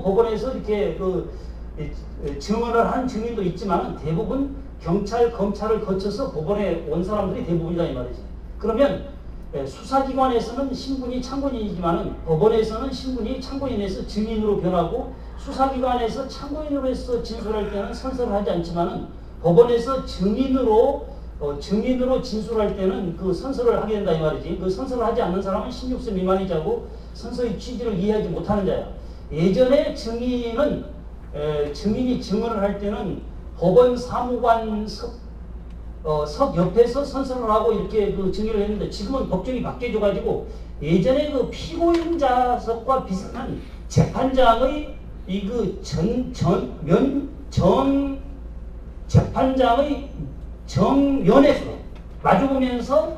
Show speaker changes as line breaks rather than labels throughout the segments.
법원에서 이렇게 증언을 한 증인도 있지만 대부분 경찰, 검찰을 거쳐서 법원에 온 사람들이 대부분이다 이 말이지. 그러면 수사기관에서는 신분이 참고인이지만 법원에서는 신분이 참고인에서 증인으로 변하고 수사기관에서 참고인으로서 진술할 때는 선서를 하지 않지만 법원에서 증인으로 진술할 때는 그 선서를 하게 된다 이 말이지. 그 선서를 하지 않는 사람은 16세 미만이자고 선서의 취지를 이해하지 못하는 자야. 예전에 증인이 증언을 할 때는 법원 사무관 석 옆에서 선서를 하고 이렇게 그 증언을 했는데 지금은 법정이 바뀌어져 가지고 예전에 그 피고인자석과 비슷한 재판장의 재판장의 정면에서 마주보면서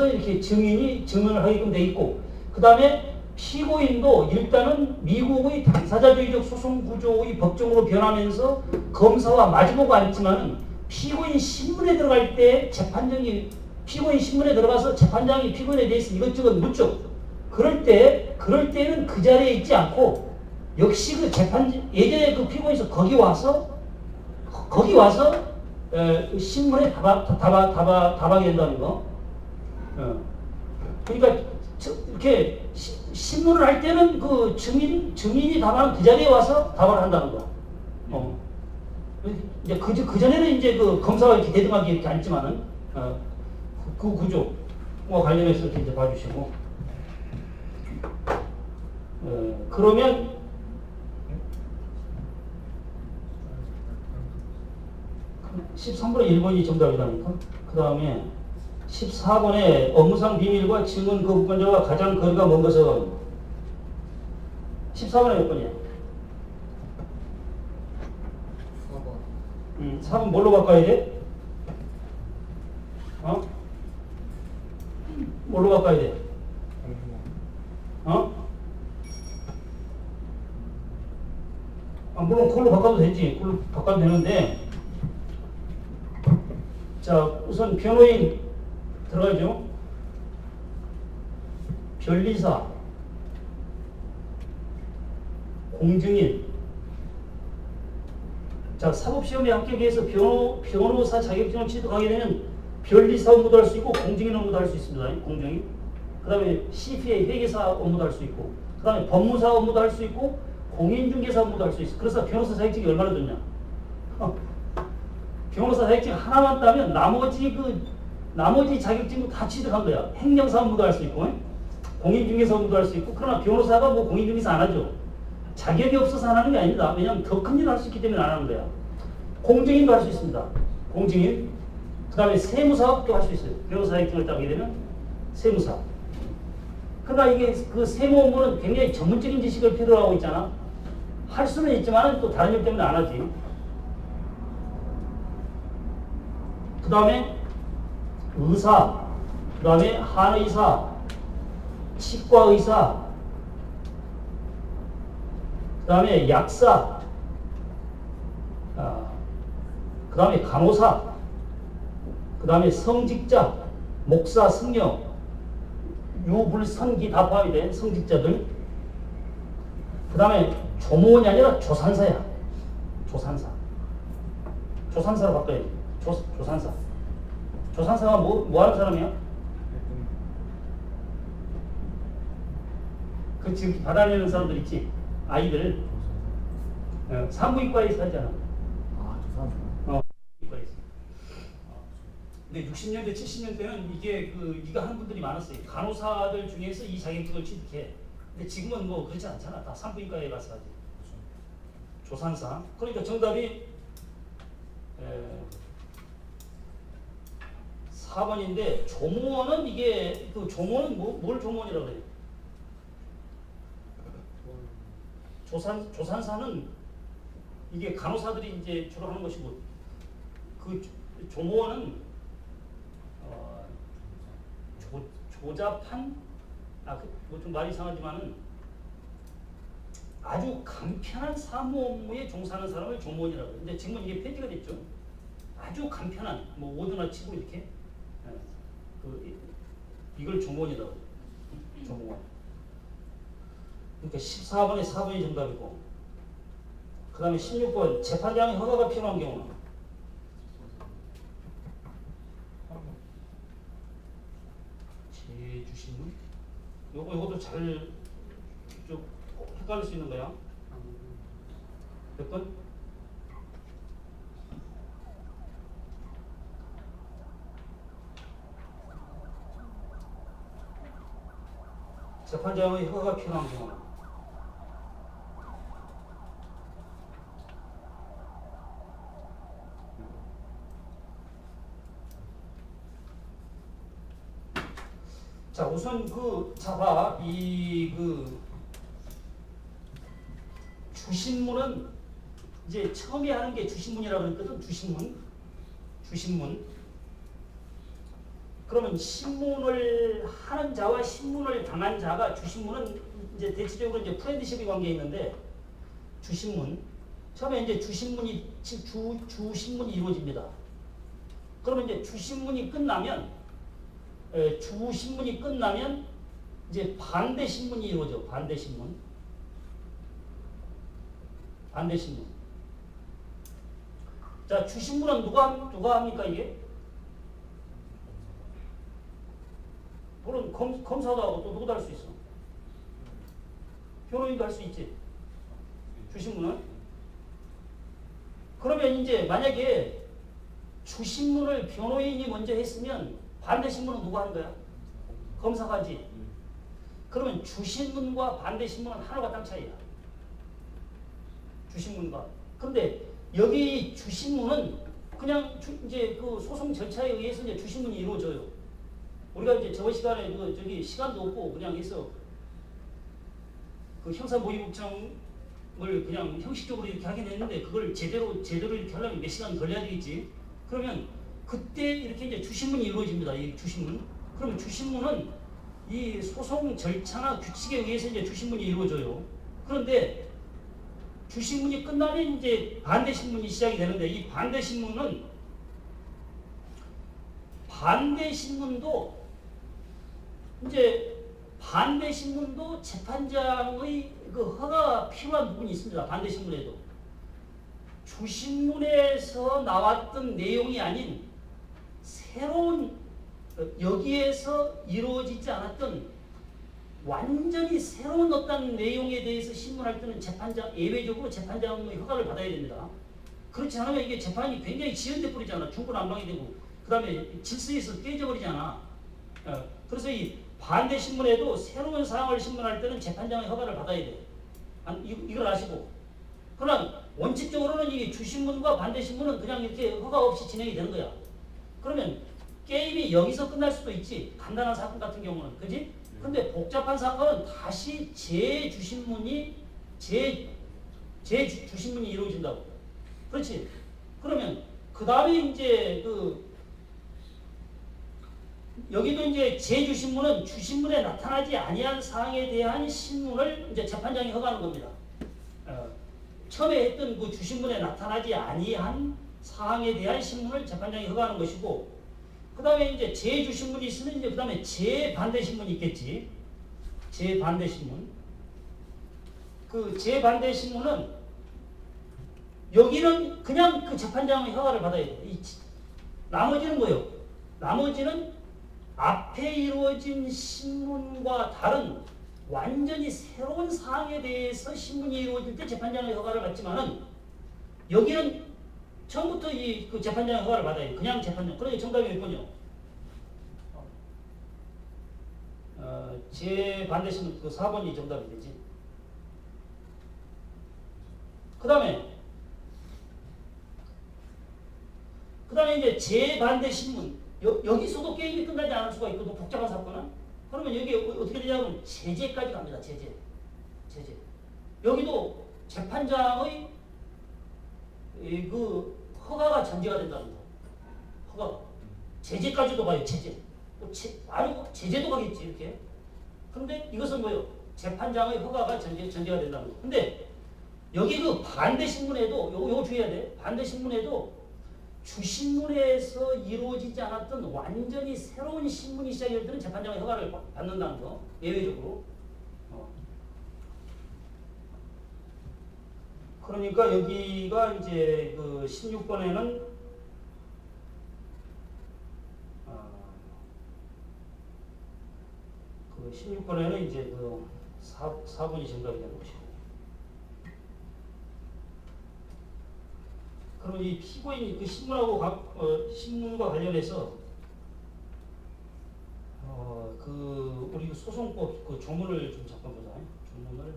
이렇게 증인이 증언을 하게끔 돼 있고, 그 다음에 피고인도 일단은 미국의 당사자주의적 소송 구조의 법정으로 변하면서 검사와 마주보고 앉지만은 피고인 신문에 들어갈 때 재판장이 피고인 신문에 들어가서 재판장이 피고인에 대해서 이것저것 묻죠. 그럴 때는 그 자리에 있지 않고 역시 그 예전에 그 피고인에서 거기 와서 신문에 답하게 된다는 거. 그러니까 이렇게 신문을 할 때는 그 증인이 답하는 그 자리에 와서 답을 한다는 거. 이제 그 전에는 이제 그 검사가 이렇게 대등하게 이렇게 앉지만은 그 구조 관련해서 이렇게 이제 봐주시고. 그러면 13번에 1번이 정답이라니까. 그 다음에 14번에 업무상 비밀과 증언 거부권자와 가장 거리가 먼 것은 14번에 몇 번이야? 4번. 4번 뭘로 바꿔야 돼? 뭘로 바꿔야 돼? 물론 그걸로 바꿔도 되지. 그걸로 바꿔도 되는데, 자, 우선 변호인 들어가죠. 변리사, 공증인. 자, 사법시험에 합격해서 변호사 자격증을 취득하게 되면 변리사 업무도 할 수 있고 공증인 업무도 할 수 있습니다. 공증인. 그 다음에 CPA 회계사 업무도 할 수 있고, 그 다음에 법무사 업무도 할 수 있고 공인중개사 업무도 할 수 있어. 그래서 변호사 자격증이 얼마나 좋냐? 변호사 자격증 하나만 따면 나머지 자격증도 다 취득한 거야. 행정사 업무도 할 수 있고, 공인중개사 업무도 할 수 있고. 그러나 변호사가 뭐 공인중개사 안 하죠. 자격이 없어서 안 하는 게 아닙니다. 왜냐하면 더 큰 일 할 수 있기 때문에 안 하는 거야. 공증인도 할 수 있습니다. 공증인. 그 다음에 세무사업도 할 수 있어요. 변호사 자격증을 따게 되면 세무사. 그러나 이게 그 세무 업무는 굉장히 전문적인 지식을 필요로 하고 있잖아. 할 수는 있지만 또 다른 일 때문에 안 하지. 그 다음에 의사, 그 다음에 한의사, 치과의사, 그 다음에 약사, 그 다음에 간호사, 그 다음에 성직자, 목사, 승려, 유불선기 다 포함이 된 성직자들. 그 다음에 조무원이 아니라 조산사야. 조산사로 바꿔야지. 조산사. 조산사가 뭐 하는 사람이야? 그 지금 받아내는 사람들 있지? 아이들. 산부인과에서 하잖아. 조산사. 인과에서. 근데 60년대, 70년대는 이거 하는 분들이 많았어요. 간호사들 중에서 이 자격증을 취득해. 근데 지금은 뭐 그렇지 않잖아. 다 산부인과에 가서 하지. 조산사. 그러니까 정답이 4번인데, 조무원은 조무원은 뭘 조무원이라고 그래요? 조산사는 이게 간호사들이 이제 주로 하는 것이고, 그 조무원은 조자판? 뭐 좀 말이 이상하지만은 아주 간편한 사무 업무에 종사하는 사람을 조무원이라고 해요. 근데 지금은 이게 폐지가 됐죠. 아주 간편한, 뭐 오드나 치고 이렇게. 이걸 조무원이라고 해요. 조무원. 그러니까 14번에 4번이 정답이고, 그 다음에 16번 재판장의 허가가 필요한 경우는 제주신문? 요것도 잘 좀 헷갈릴 수 있는 거야. 몇 번? 재판장의 허가가 필요한 경우는 자, 우선 봐. 주신문은 이제 처음에 하는 게 주신문이라고 그랬거든. 주신문. 그러면 신문을 하는 자와 신문을 당한 자가 주신문은 이제 대체적으로 이제 프렌드십이 관계에 있는데, 주신문. 처음에 이제 주신문이 이루어집니다. 그러면 이제 주신문이 끝나면 이제 반대신문이 이루어져. 반대신문. 자, 주신문은 누가 합니까, 이게? 물론 검사도 하고 또 누구도 할 수 있어. 변호인도 할 수 있지. 주신문은. 그러면 이제 만약에 주신문을 변호인이 먼저 했으면 반대신문은 누가 하는 거야? 검사가 하지. 그러면 주신문과 반대신문은 하늘과 땅 차이야. 주신문과. 근데 여기 주신문은 그냥 이제 그 소송 절차에 의해서 이제 주신문이 이루어져요. 우리가 이제 저번 시간에 시간도 없고 그냥 해서 그 형사모의국장을 그냥 형식적으로 이렇게 하긴 했는데, 그걸 제대로 이렇게 하려면 몇 시간 걸려야 되겠지. 그러면 그때 이렇게 이제 주신문이 이루어집니다. 이 주신문. 그러면 주신문은 이 소송 절차나 규칙에 의해서 이제 주신문이 이루어져요. 그런데 주신문이 끝나면 이제 반대신문이 시작이 되는데, 이 반대신문도 재판장의 그 허가가 필요한 부분이 있습니다. 반대신문에도. 주신문에서 나왔던 내용이 아닌 새로운, 여기에서 이루어지지 않았던 완전히 새로운 어떤 내용에 대해서 신문할 때는 예외적으로 재판장의 허가를 받아야 됩니다. 그렇지 않으면 이게 재판이 굉장히 지연돼 버리잖아. 중구난방이 되고, 그 다음에 질서에서 깨져버리잖아. 그래서 이 반대신문에도 새로운 사항을 신문할 때는 재판장의 허가를 받아야 돼. 이걸 아시고. 그러나 원칙적으로는 이 주신문과 반대신문은 그냥 이렇게 허가 없이 진행이 되는 거야. 그러면 게임이 여기서 끝날 수도 있지. 간단한 사건 같은 경우는. 그지? 근데 복잡한 사건은 다시 재주신문이 이루어진다고. 그렇지? 그러면 그 다음에 이제 여기도 이제 재주신문은 주신문에 나타나지 아니한 사항에 대한 신문을 이제 재판장이 허가하는 겁니다. 처음에 했던 그 주신문에 나타나지 아니한 사항에 대한 신문을 재판장이 허가하는 것이고, 그 다음에 이제 재주신문이 있으면 이제 그 다음에 재반대신문이 있겠지. 재반대신문. 그 재반대신문은 여기는 그냥 그 재판장의 허가를 받아야 돼. 나머지는 뭐예요? 나머지는 앞에 이루어진 신문과 다른 완전히 새로운 사항에 대해서 신문이 이루어질 때 재판장의 허가를 받지만은, 여기는 처음부터 그 재판장의 허가를 받아야 돼. 그냥 재판장. 그러니 정답이 몇 번이요? 재반대신문 4번이 정답이 되지. 그 다음에 이제 재반대신문. 여기서도 게임이 끝나지 않을 수가 있거든. 복잡한 사건은. 그러면 여기 어떻게 되냐면 제재까지 갑니다. 제재. 여기도 재판장의 그 허가가 전제가 된다는 거. 허가. 제재까지도 가요. 제재. 아니고 제재도 가겠지 이렇게. 근데 이것은 뭐예요? 재판장의 허가가 전제가 된다는 거. 근데 여기 그 반대신문에도 요거 주의해야 돼. 반대신문에도 주신문에서 이루어지지 않았던 완전히 새로운 신문이 시작될 때는 재판장의 허가를 받는다는 거. 예외적으로. 그러니까 여기가 이제 그 16번에는 그 16번에는 이제 그 4번이 정답이 되는 것이고. 그러면 이 피고인 그 신문과 관련해서 그 우리 소송법 그 조문을 좀 잠깐 보자. 조문을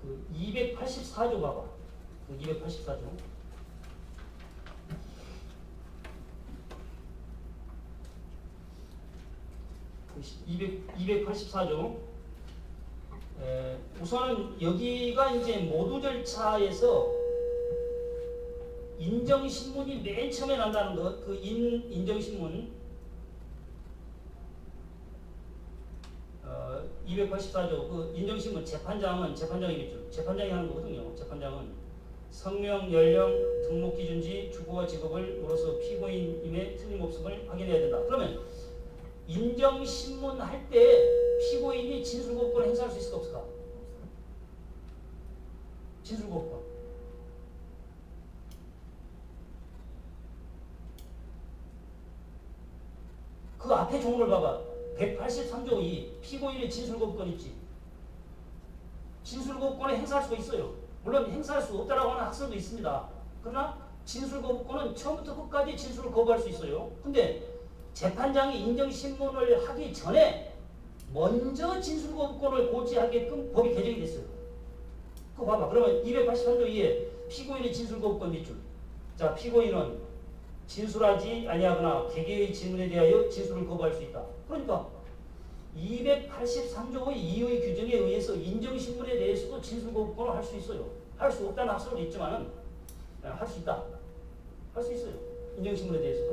그 284조 봐봐. 그 284조. 그 284조. 우선은 여기가 이제 모두 절차에서 인정신문이 맨 처음에 난다는 것, 그 인정신문 284조 그 인정신문 재판장이겠죠. 재판장이 하는 거거든요. 재판장은 성명, 연령, 등록기준지, 주거와 직업을 물어서 피고인임의 틀림없음을 확인해야 된다. 그러면 인정신문 할 때 피고인이 진술거부권을 행사할 수 있을까 없을까? 진술거부권. 그 앞에 조문을 봐봐. 183조 2 피고인의 진술거부권 있지. 진술거부권을 행사할 수가 있어요. 물론 행사할 수 없다라고 하는 학설도 있습니다. 그러나 진술거부권은 처음부터 끝까지 진술을 거부할 수 있어요. 근데 재판장이 인정신문을 하기 전에 먼저 진술거부권을 고지하게끔 법이 개정이 됐어요. 그거 봐봐. 그러면 283조 2에 피고인의 진술거부권 몇 줄? 자, 피고인은 진술하지 아니하거나 개개의 질문에 대하여 진술을 거부할 수 있다. 그러니까 283조의 2의 규정에 의해서 인정신문에 대해서도 진술거부권을 할 수 있어요. 할 수 없다는 학설도 있지만은 할 수 있다. 할 수 있어요. 인정신문에 대해서도.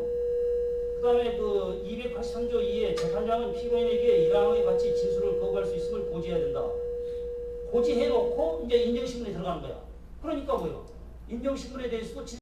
그 다음에 그 283조 2에 재판장은 피고인에게 이러함의 같이 진술을 거부할 수 있음을 고지해야 된다. 고지해놓고 이제 인정신문에 들어가는 거야. 그러니까 뭐요? 인정신문에 대해서도